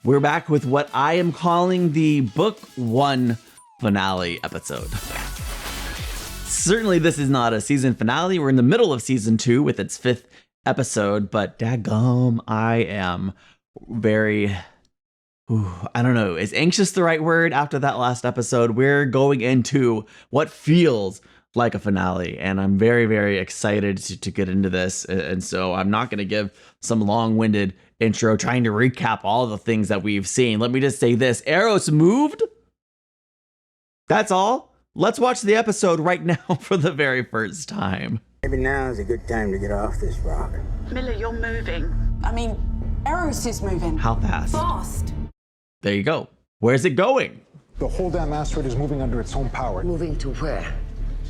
We're back with what I am calling the Book 1 finale episode. Certainly this is not a season finale. We're in the middle of season 2 with its 5th episode, but daggum, I am very, I don't know, is anxious the right word after that last episode? We're going into what feels like a finale, and I'm very, very excited to get into this. And so I'm not going to give some long-winded intro trying to recap all the things that we've seen. Let me just say this: Eros moved. That's all. Let's watch the episode right now for the very first time. Maybe now is a good time to get off this rock. Miller, you're moving. I mean, Eros is moving. How fast? Fast. There you go. Where's it going? The whole damn asteroid is moving under its own power. Moving to where?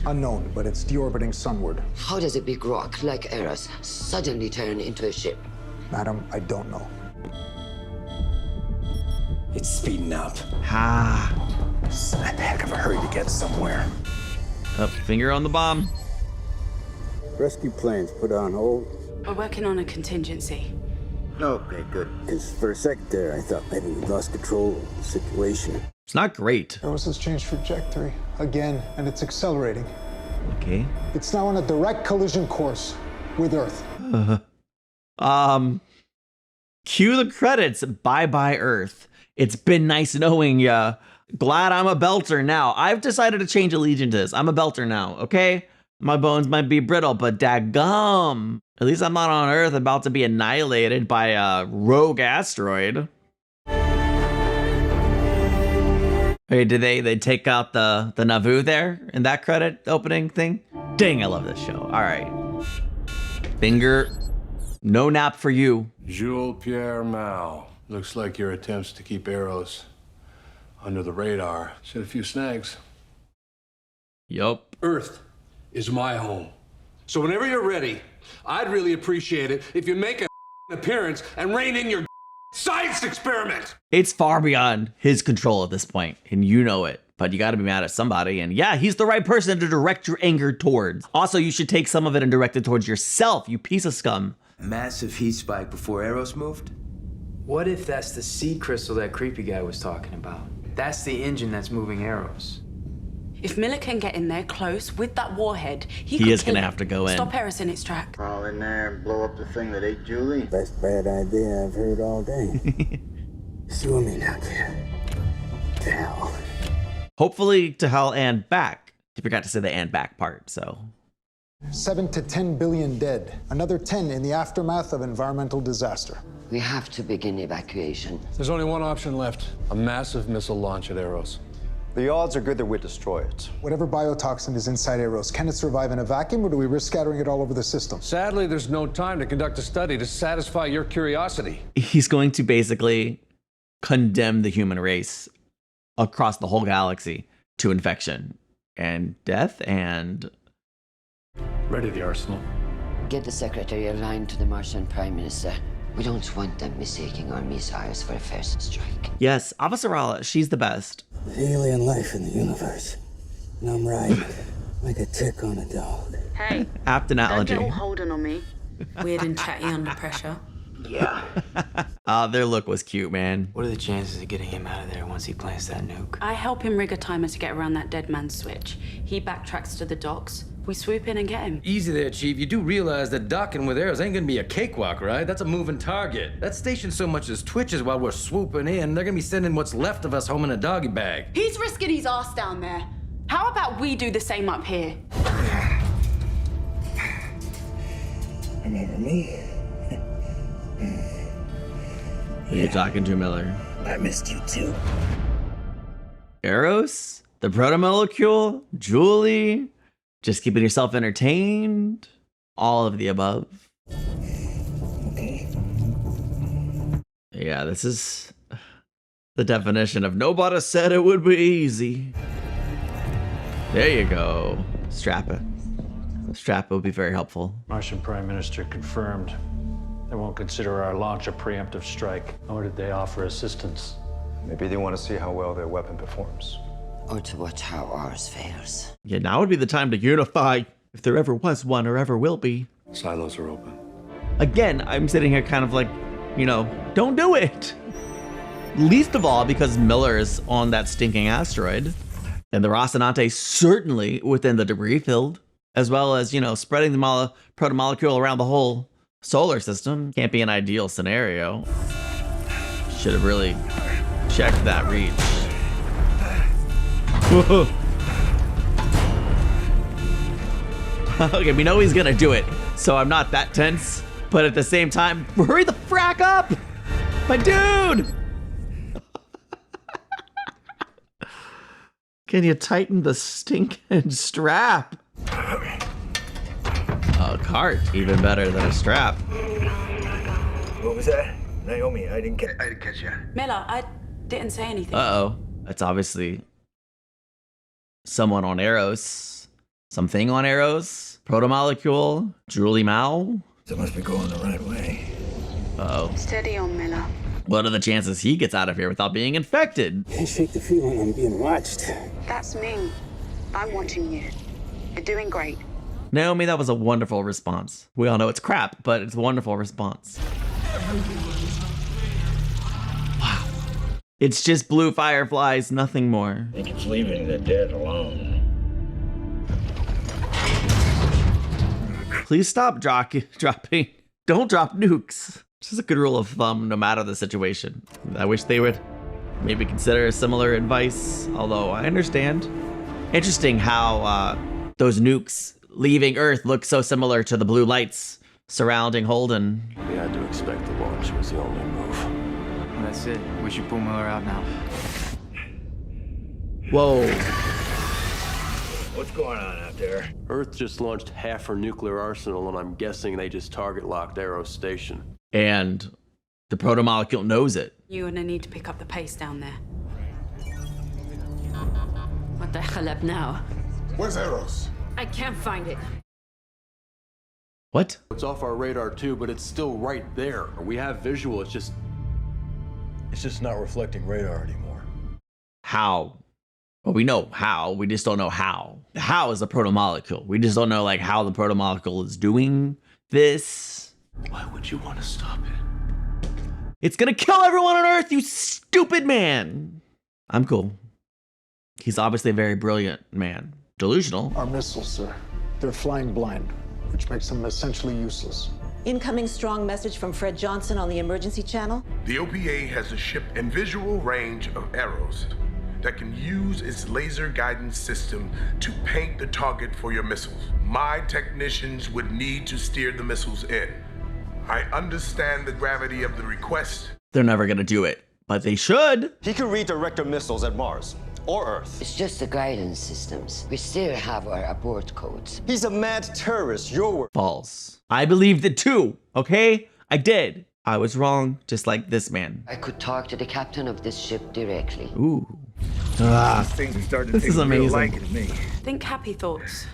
Unknown, but it's deorbiting sunward. How does a big rock like Eros suddenly turn into a ship? Madam, I don't know. It's speeding up. It's in a heck of a hurry to get somewhere. Up, finger on the bomb. Rescue plans put on hold. We're working on a contingency. Okay, good. Because for a second there, I thought maybe we lost control of the situation. It's not great. Eros has changed trajectory again, and it's accelerating. Okay. It's now on a direct collision course with Earth. Cue the credits. Bye-bye, Earth. It's been nice knowing ya. Glad I'm a belter now. I've decided to change allegiances. I'm a belter now, okay? My bones might be brittle, but daggum. At least I'm not on Earth about to be annihilated by a rogue asteroid. Hey, did they take out the Nauvoo there in that credit opening thing? Dang, I love this show. All right. Finger, no nap for you. Jules Pierre Mao. Looks like your attempts to keep Eros under the radar set a few snags. Yup. Earth is my home. So whenever you're ready, I'd really appreciate it if you make an appearance and rein in your science experiment. It's far beyond his control at this point, and you know it. But you gotta be mad at somebody, and yeah, he's the right person to direct your anger towards. Also, you should take some of it and direct it towards yourself, you piece of scum. Massive heat spike before Eros moved? What if that's the seed crystal that creepy guy was talking about? That's the engine that's moving Eros. If Miller can get in there close with that warhead, he is gonna have to go in. Stop Eros in its track. Crawl in there and blow up the thing that ate Julie. Best bad idea I've heard all day. Sue me now, kid. To hell. Hopefully to hell and back. You forgot to say the and back part, so. 7 to 10 billion dead. Another 10 in the aftermath of environmental disaster. We have to begin evacuation. There's only one option left. A massive missile launch at Eros. The odds are good that we destroy it. Whatever biotoxin is inside Eros, can it survive in a vacuum, or do we risk scattering it all over the system? Sadly, there's no time to conduct a study to satisfy your curiosity. He's going to basically condemn the human race across the whole galaxy to infection and death and... Ready the arsenal. Get the secretary aligned to the Martian Prime Minister. We don't want them mistaking our missiles for a first strike. Yes, Avasarala, she's the best. Alien life in the universe. And I'm riding like a tick on a dog. Hey, Apt analogy. don't get all Holden on me. Weird and chatty under pressure. Yeah. Their look was cute, man. What are the chances of getting him out of there once he plants that nuke? I help him rig a timer to get around that dead man's switch. He backtracks to the docks. We swoop in and get him. Easy there, Chief. You do realize that docking with Eros ain't gonna be a cakewalk, right? That's a moving target. That station so much as twitches while we're swooping in. They're gonna be sending what's left of us home in a doggy bag. He's risking his ass down there. How about we do the same up here? Remember me? Who are you talking to, Miller? I missed you too. Eros? The proto-molecule? Julie? Just keeping yourself entertained? All of the above. Okay. Yeah, this is the definition of nobody said it would be easy. There you go. Strap it. Strap will be very helpful. Martian Prime Minister confirmed they won't consider our launch a preemptive strike, nor did they offer assistance. Maybe they want to see how well their weapon performs. Or to watch how ours fails. Yeah, now would be the time to unify, if there ever was one or ever will be. Silos are open. Again, I'm sitting here kind of like, you know, don't do it. Least of all because Miller's on that stinking asteroid. And the Rocinante certainly within the debris field, as well as, you know, spreading the protomolecule around the whole solar system. Can't be an ideal scenario. Should have really checked that reach. Okay, we know he's gonna do it, so I'm not that tense. But at the same time, hurry the frack up! My dude! Can you tighten the stinking strap? A cart, even better than a strap. What was that? Naomi, I didn't catch you. Miller, I didn't say anything. Uh-oh. That's obviously someone on Eros. Something on Eros. Protomolecule. Julie Mao. It must be going the right way. Uh-oh. Steady on, Miller. What are the chances he gets out of here without being infected? Can't shake the feeling I'm being watched. That's me. I'm watching you. You're doing great. Naomi, that was a wonderful response. We all know it's crap, but it's a wonderful response. Wow. It's just blue fireflies, nothing more. I think it's leaving the dead alone. Please stop dropping. Don't drop nukes. This is a good rule of thumb no matter the situation. I wish they would maybe consider similar advice, although I understand. Interesting how those nukes leaving Earth look so similar to the blue lights surrounding Holden. We had to expect the launch was the only move. Well, that's it. We should pull Miller out now. Whoa. What's going on out there? Earth just launched half her nuclear arsenal, and I'm guessing they just target locked Eros Station. And the protomolecule knows it. You're gonna need to pick up the pace down there. What the hell up now? Where's Eros? I can't find it. What? It's off our radar too, but it's still right there. We have visual, it's just not reflecting radar anymore. How? Well, we know how, we just don't know how. The how is the protomolecule. We just don't know like how the protomolecule is doing this. Why would you want to stop it? It's gonna kill everyone on Earth, you stupid man. I'm cool. He's obviously a very brilliant man. Delusional. Our missiles, sir. They're flying blind, which makes them essentially useless. Incoming strong message from Fred Johnson on the emergency channel. The OPA has a ship in visual range of Eros that can use its laser guidance system to paint the target for your missiles. My technicians would need to steer the missiles in. I understand the gravity of the request. They're never gonna do it, but they should. He can redirect our missiles at Mars or Earth. It's just the guidance systems. We still have our abort codes. He's a mad terrorist, your word. False. I believed it too, okay? I did. I was wrong, just like this man. I could talk to the captain of this ship directly. Ooh. Ah, Things are starting this to is take a real amazing. liking to me. Think happy thoughts.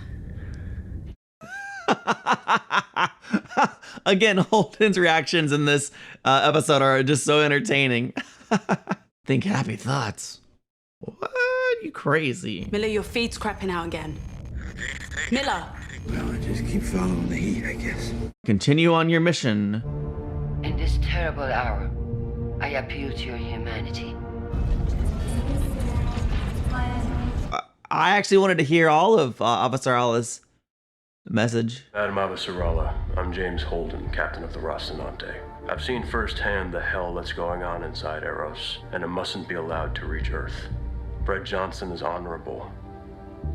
Again, Holden's reactions in this episode are just so entertaining. Think happy thoughts. What? You crazy. Miller, your feed's crapping out again. Miller! Well, I just keep following the heat, I guess. Continue on your mission. In this terrible hour, I appeal to your humanity. I actually wanted to hear all of Officer Allah's message. Madam Abasarala, I'm James Holden, captain of the Rocinante. I've seen firsthand the hell that's going on inside Eros, and it mustn't be allowed to reach Earth. Fred Johnson is honorable.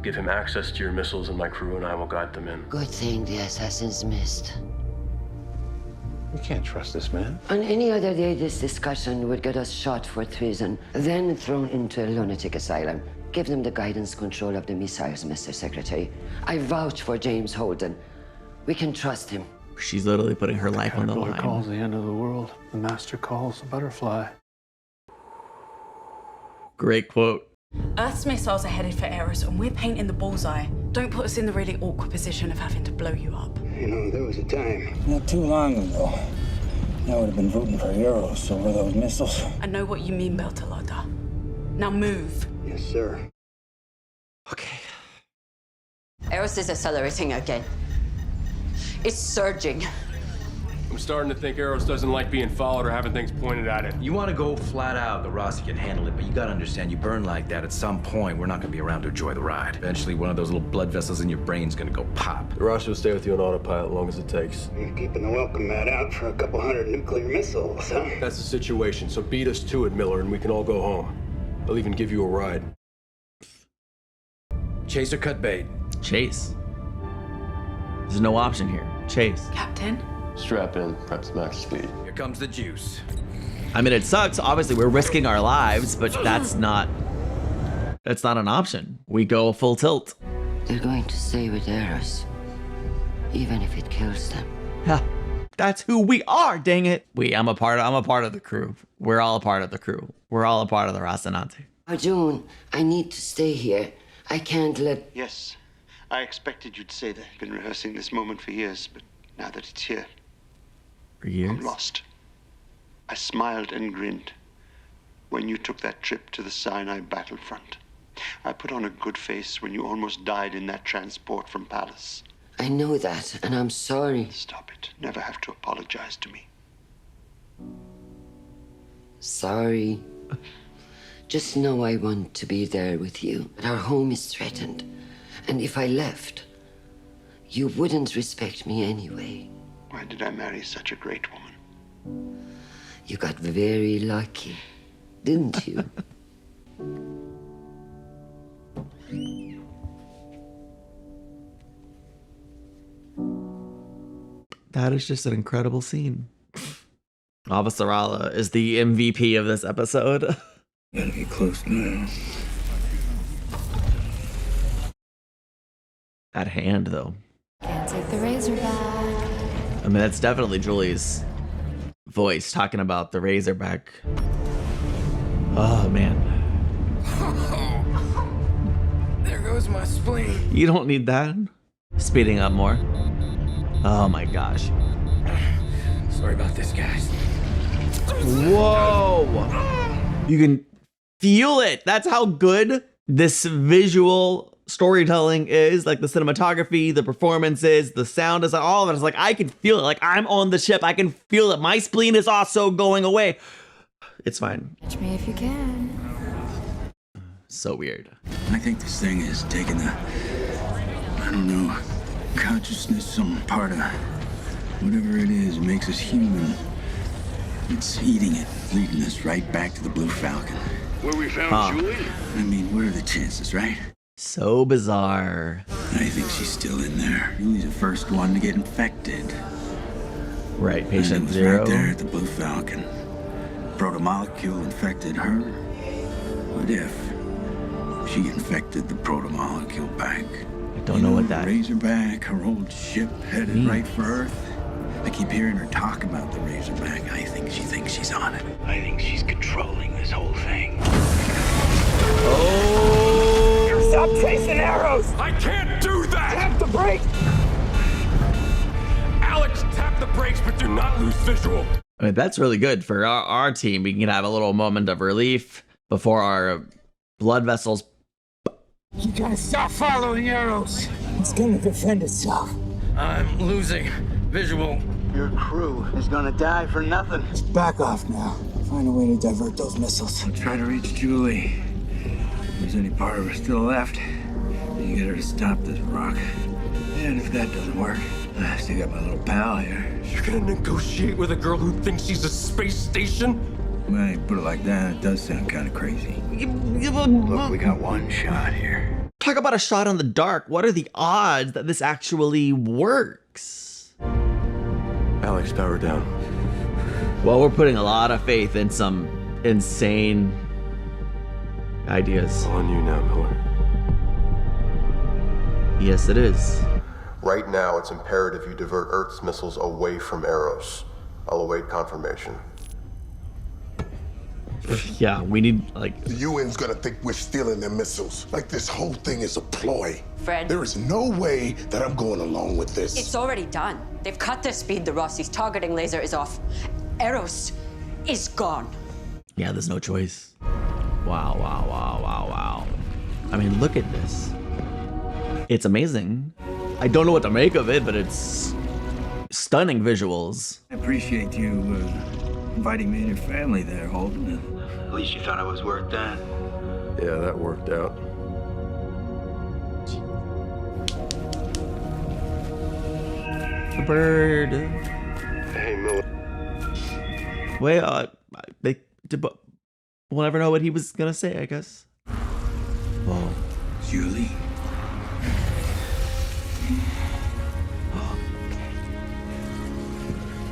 Give him access to your missiles and my crew and I will guide them in. Good thing the assassins missed. We can't trust this man. On any other day, this discussion would get us shot for treason, then thrown into a lunatic asylum. Give them the guidance control of the missiles, Mr. Secretary. I vouch for James Holden. We can trust him. She's literally putting her life on the Caterpillar line. calls the end of the world. The master calls the butterfly. Great quote. Earth's missiles are headed for Eros, and we're painting the bullseye. Don't put us in the really awkward position of having to blow you up. You know, there was a time, not too long ago, I would have been voting for Eros over those missiles. I know what you mean, Beltalowda. Now move. Yes, sir. Okay. Eros is accelerating again. It's surging. I'm starting to think Eros doesn't like being followed or having things pointed at it. You want to go flat out, the Rossi can handle it, but you gotta understand, you burn like that, at some point, we're not gonna be around to enjoy the ride. Eventually, one of those little blood vessels in your brain's gonna go pop. The Rossi will stay with you on autopilot as long as it takes. You're keeping the welcome mat out for a couple hundred nuclear missiles, huh? That's the situation, so beat us to it, Miller, and we can all go home. I'll even give you a ride. Chase or cut bait? Chase. There's no option here. Chase. Captain? Strap in, prep to max speed. Here comes the juice. I mean, it sucks. Obviously, we're risking our lives, but that's not an option. We go full tilt. They're going to stay with Eros, even if it kills them. Yeah, that's who we are. Dang it. I'm a part of the crew. We're all a part of the crew. We're all a part of the Rocinante. Arjun, I need to stay here. I can't let... Yes, I expected you'd say that. Been rehearsing this moment for years, but now that it's here, For years? I'm lost. I smiled and grinned when you took that trip to the Sinai battlefront. I put on a good face when you almost died in that transport from Palace. I know that, and I'm sorry. Stop it. Never have to apologize to me. Sorry. Just know I want to be there with you. But our home is threatened. And if I left, you wouldn't respect me anyway. Why did I marry such a great woman? You got very lucky, didn't you? That is just an incredible scene. Avasarala is the MVP of this episode. Gotta get close now. That hand, though. Can't take the razor back. I mean, that's definitely Julie's voice talking about the Razorback. Oh, man. There goes my spleen. You don't need that. Speeding up more. Oh, my gosh. Sorry about this, guys. Whoa! You can feel it. That's how good this visual storytelling is. Like the cinematography, the performances, the sound is all of it. It's like I can feel it. Like I'm on the ship. I can feel it. My spleen is also going away. It's fine. Catch me if you can. So weird. I think this thing is taking the, I don't know, consciousness, some part of whatever it is makes us human. It's eating it, leading us right back to the Blue Falcon. Where we found Julie? I mean, what are the chances, right? So bizarre. I think she's still in there. Julie's the first one to get infected. Right, And patient it was zero. right there at the Blue Falcon. Protomolecule infected her. What if she infected the protomolecule back? I don't know what that Razorback, her old ship headed right for Earth. I keep hearing her talk about the Razorback. I think she thinks she's on it. I think she's controlling this whole thing. Oh! Stop chasing Eros! I can't do that! Tap the brakes! Alex, tap the brakes, but do not lose visual. I mean, that's really good for our team. We can have a little moment of relief before our blood vessels. You gotta stop following Eros. It's gonna defend itself. I'm losing visual. Your crew is gonna die for nothing. Just back off now. Find a way to divert those missiles. I'll try to reach Julie. If there's any part of her still left, you get her to stop this rock. And if that doesn't work, I still got my little pal here. You're gonna negotiate with a girl who thinks she's a space station? Well, you put it like that, it does sound kind of crazy. Look, we got one shot here. Talk about a shot in the dark. What are the odds that this actually works? Alex, power down. Well, we're putting a lot of faith in some insane ideas. On you now, Miller. Yes, it is. Right now, it's imperative you divert Earth's missiles away from Eros. I'll await confirmation. Yeah, we need, like... The UN's gonna think we're stealing their missiles. Like this whole thing is a ploy. Fred. There is no way that I'm going along with this. It's already done. They've cut their speed. The Rossi's targeting laser is off. Eros is gone. Yeah, there's no choice. Wow, wow, wow, wow, wow. I mean, look at this. It's amazing. I don't know what to make of it, but it's stunning visuals. I appreciate you inviting me and your family there, Holden. At least you thought it was worth that. Yeah, that worked out. The bird. Hey, Miller. Wait, we'll never know what he was gonna say, I guess. Whoa. Julie.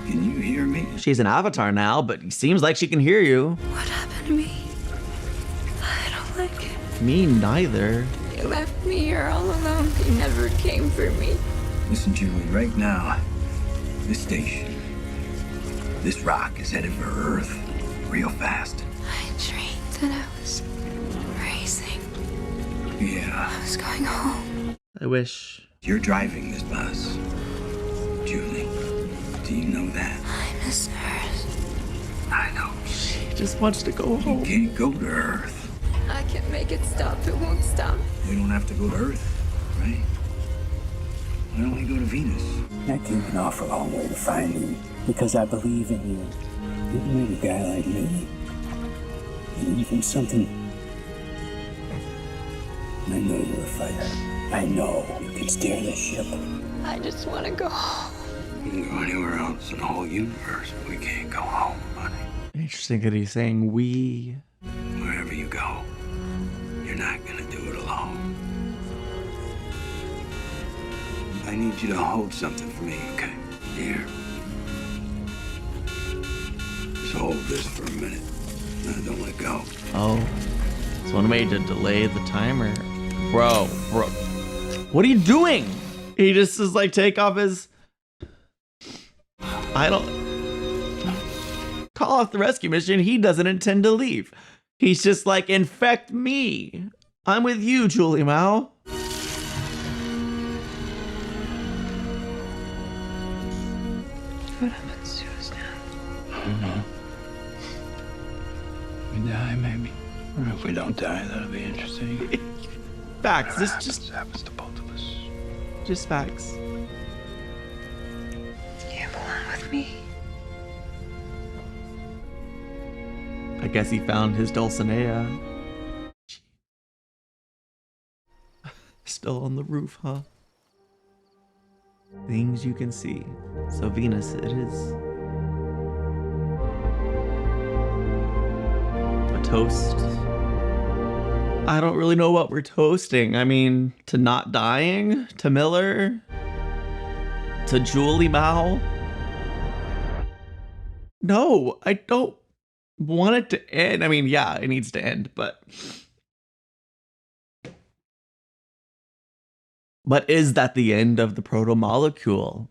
Can you hear me? She's an avatar now, but it seems like she can hear you. What happened to me? I don't like it. Me neither. You left me here all alone. You never came for me. Listen, Julie, right now, this station, this rock is headed for Earth real fast. I dreamed that I was racing. Yeah. I was going home. I wish. You're driving this bus, Julie. Do you know that? I miss Earth. I know. She just wants to go home. You can't go to Earth. I can't make it stop. It won't stop. We don't have to go to Earth, right? Why don't we go to Venus? I came an awful long way to find you because I believe in you. You need a guy like me. You need something. I know you're a fighter. I know you can steer the ship. I just want to go home. We can go anywhere else in the whole universe, but we can't go home, honey. Interesting that he's saying we. Wherever you go, you're not gonna do it alone. I need you to hold something for me, okay? Here. Just hold this for a minute. No, don't let go. Oh. It's one way to delay the timer. Bro. What are you doing? He just is like, take off his... I don't... Call off the rescue mission. He doesn't intend to leave. He's just like, infect me. I'm with you, Julie Mao. What happens to us now? I don't know. We die, maybe. Or if we don't die, that'll be interesting. Facts. This just happens to both of us. Just facts. You belong with me. I guess he found his Dulcinea. Still on the roof, huh? Things you can see. So Venus it is. A toast. I don't really know what we're toasting. I mean, to not dying? To Miller? To Julie Mao? No, I don't want it to end. I mean, yeah, it needs to end, but is that the end of the proto-molecule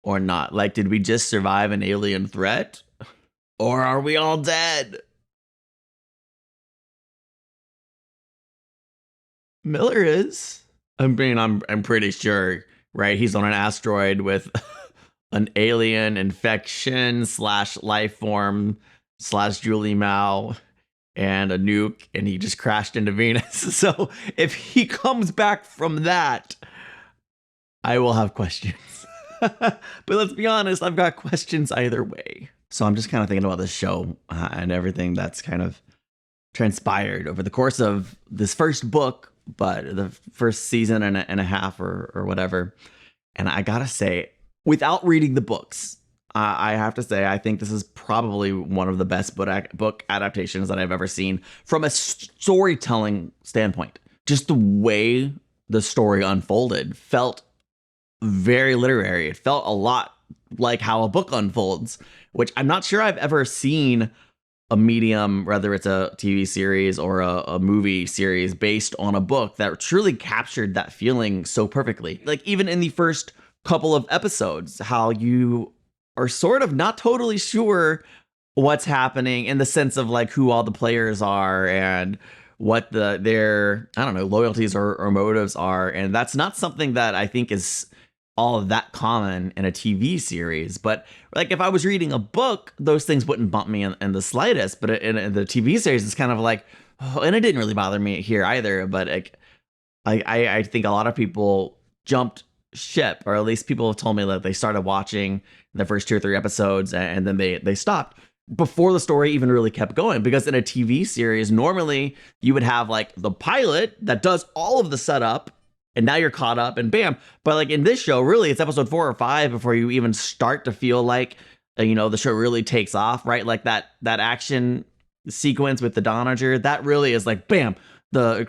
or not? Like, did we just survive an alien threat? Or are we all dead? Miller is. I mean, I'm pretty sure, right? He's on an asteroid with an alien infection / life form / Julie Mao and a nuke, and he just crashed into Venus. So if he comes back from that, I will have questions. But let's be honest, I've got questions either way. So I'm just kind of thinking about this show and everything that's kind of transpired over the course of this first book, but the first season and a half or whatever. And I gotta say, without reading the books, I have to say, I think this is probably one of the best book adaptations that I've ever seen from a storytelling standpoint. Just the way the story unfolded felt very literary. It felt a lot like how a book unfolds, which I'm not sure I've ever seen a medium, whether it's a TV series or a movie series based on a book, that truly captured that feeling so perfectly. Like even in the first couple of episodes, how you are sort of not totally sure what's happening in the sense of like who all the players are and what their, I don't know, loyalties or motives are. And that's not something that I think is all that common in a TV series. But like if I was reading a book, those things wouldn't bump me in the slightest. But in the TV series, it's kind of like, oh, and it didn't really bother me here either. But like, I think a lot of people jumped ship, or at least people have told me that they started watching the first 2 or 3 episodes and then they stopped before the story even really kept going. Because in a TV series, normally you would have like the pilot that does all of the setup and now you're caught up and bam. But like in this show, really it's episode 4 or 5 before you even start to feel like, the show really takes off, right? Like that action sequence with the Donager, that really is like, bam, the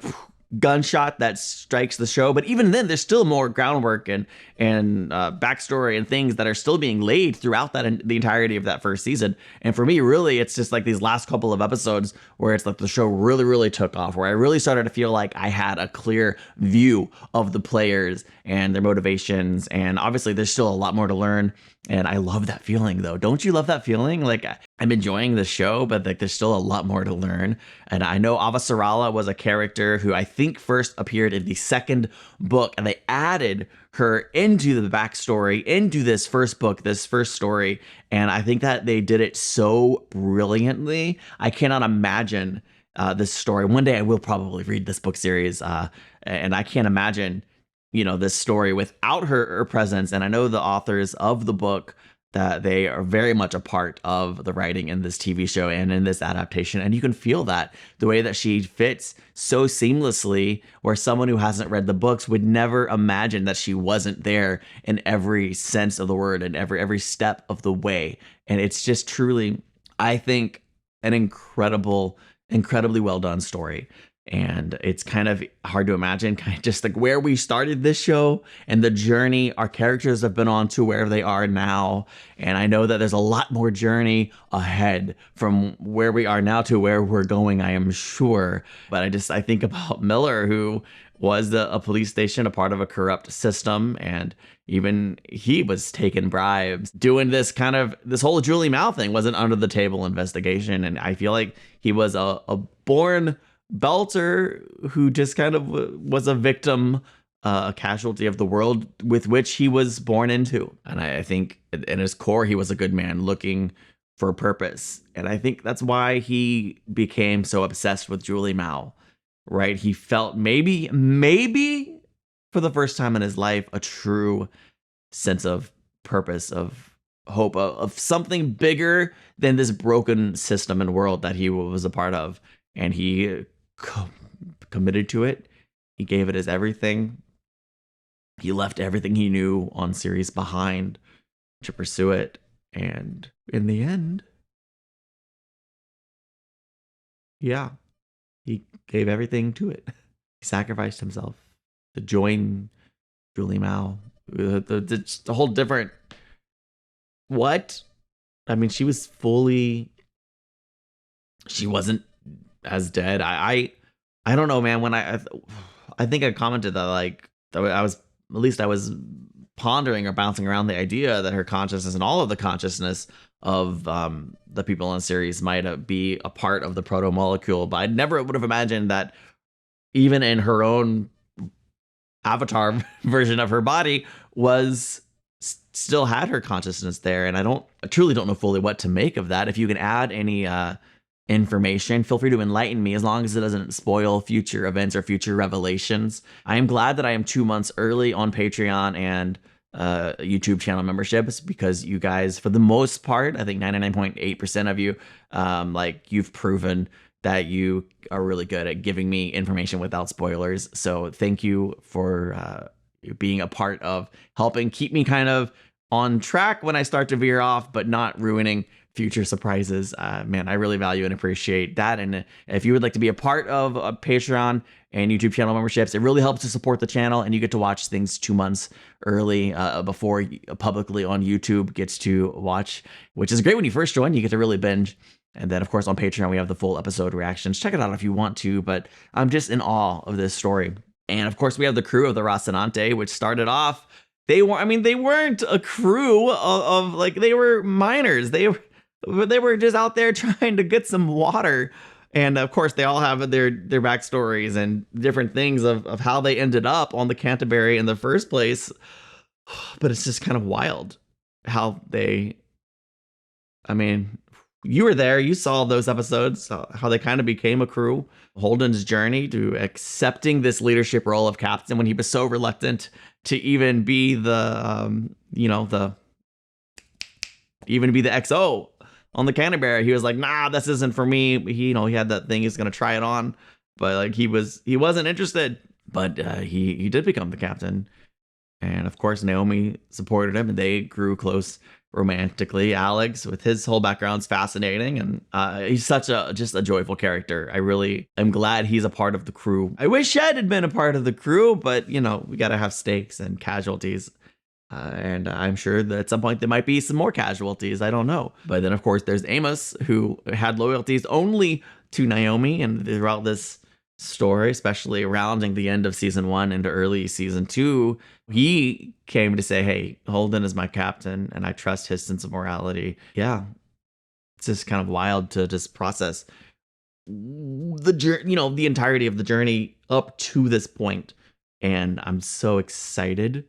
gunshot that strikes the show. But even then, there's still more groundwork and backstory and things that are still being laid throughout the entirety of that first season. And for me, really, it's just like these last couple of episodes where it's like the show really, really took off, where I really started to feel like I had a clear view of the players and their motivations. And obviously, there's still a lot more to learn. And I love that feeling, though. Don't you love that feeling? Like, I'm enjoying the show, but like there's still a lot more to learn. And I know Avasarala was a character who I think first appeared in the second book, and they added her into the backstory, into this first book, this first story. And I think that they did it so brilliantly. I cannot imagine this story. One day I will probably read this book series, and I can't imagine this story without her presence. And I know the authors of the book, that they are very much a part of the writing in this TV show and in this adaptation. And you can feel that the way that she fits so seamlessly, where someone who hasn't read the books would never imagine that she wasn't there in every sense of the word and every step of the way. And it's just truly, I think, an incredibly well done story. And it's kind of hard to imagine kind of just like where we started this show and the journey our characters have been on to where they are now. And I know that there's a lot more journey ahead from where we are now to where we're going, I am sure. But I think about Miller, who was a police station, a part of a corrupt system. And even he was taking bribes, doing this whole Julie Mao thing was an under the table investigation. And I feel like he was a born Belter who just kind of was a victim, a casualty of the world with which he was born into. And I think in his core, he was a good man looking for a purpose. And I think that's why he became so obsessed with Julie Mao, right? He felt maybe for the first time in his life, a true sense of purpose, of hope, of something bigger than this broken system and world that he was a part of. And he committed to it. He gave it his everything. He left everything he knew on Ceres behind to pursue it. And in the end, yeah, he gave everything to it. He sacrificed himself to join Julie Mao. The whole different... What? I mean, she wasn't as dead. I don't know, man. When I think I commented that like I was pondering or bouncing around the idea that her consciousness and all of the consciousness of the people in Ceres might be a part of the proto molecule, but I never would have imagined that even in her own avatar version of her body still had her consciousness there. And I truly don't know fully what to make of that. If you can add any information, feel free to enlighten me, as long as it doesn't spoil future events or future revelations. I am glad that I am 2 months early on Patreon and YouTube channel memberships, because you guys, for the most part, I think 99.8% of you, you've proven that you are really good at giving me information without spoilers. So thank you for being a part of helping keep me kind of on track when I start to veer off, but not ruining future surprises. Man, I really value and appreciate that. And if you would like to be a part of a Patreon and YouTube channel memberships, it really helps to support the channel, and you get to watch things 2 months early before publicly on YouTube gets to watch, which is great. When you first join, you get to really binge. And then, of course, on Patreon, we have the full episode reactions. Check it out if you want to, but I'm just in awe of this story. And, of course, we have the crew of the Rocinante, which started off, they weren't a crew of they were miners. They were just out there trying to get some water. And, of course, they all have their backstories and different things of how they ended up on the Canterbury in the first place. But it's just kind of wild how you were there, you saw those episodes, how they kind of became a crew. Holden's journey to accepting this leadership role of captain when he was so reluctant to even be the even be the XO on the Canterbury. He was like, nah, this isn't for me. He had that thing, he's gonna try it on, but like he wasn't interested. But he did become the captain, and of course Naomi supported him, and they grew close romantically. Alex, with his whole background's fascinating, and he's such just a joyful character. I really am glad he's a part of the crew. I wish Shed had been a part of the crew, but we gotta have stakes and casualties. And I'm sure that at some point there might be some more casualties. I don't know. But then, of course, there's Amos, who had loyalties only to Naomi. And throughout this story, especially surrounding the end of season 1 into early season 2, he came to say, hey, Holden is my captain, and I trust his sense of morality. Yeah, it's just kind of wild to just process the entirety of the journey up to this point. And I'm so excited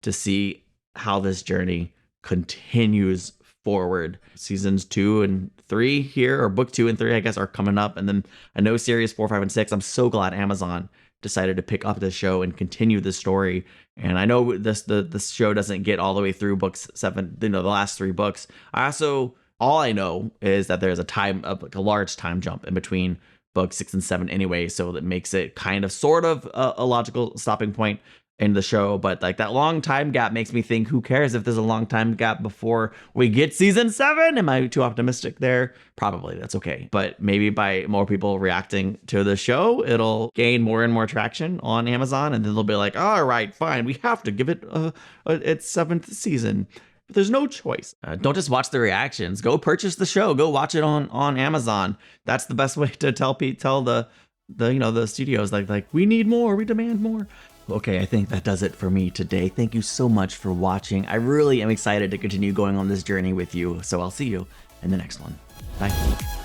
to see how this journey continues forward. Seasons 2 and 3 here, or book 2 and 3, I guess, are coming up. And then I know series 4, 5, and 6. I'm so glad Amazon decided to pick up this show and continue the story. And I know the show doesn't get all the way through books 7, the last 3 books. All I know is that there's a large time jump in between books 6 and 7 anyway, so that makes it kind of sort of a logical stopping point in the show. But like that long time gap makes me think, who cares if there's a long time gap before we get season 7? Am I too optimistic there? Probably. That's okay. But maybe by more people reacting to the show, it'll gain more and more traction on Amazon, and then they'll be like, all right, fine, we have to give it its 7th season. But there's no choice. Don't just watch the reactions. Go purchase the show. Go watch it on Amazon. That's the best way to tell the studios like we need more, we demand more. Okay, I think that does it for me today. Thank you so much for watching. I really am excited to continue going on this journey with you. So I'll see you in the next one. Bye.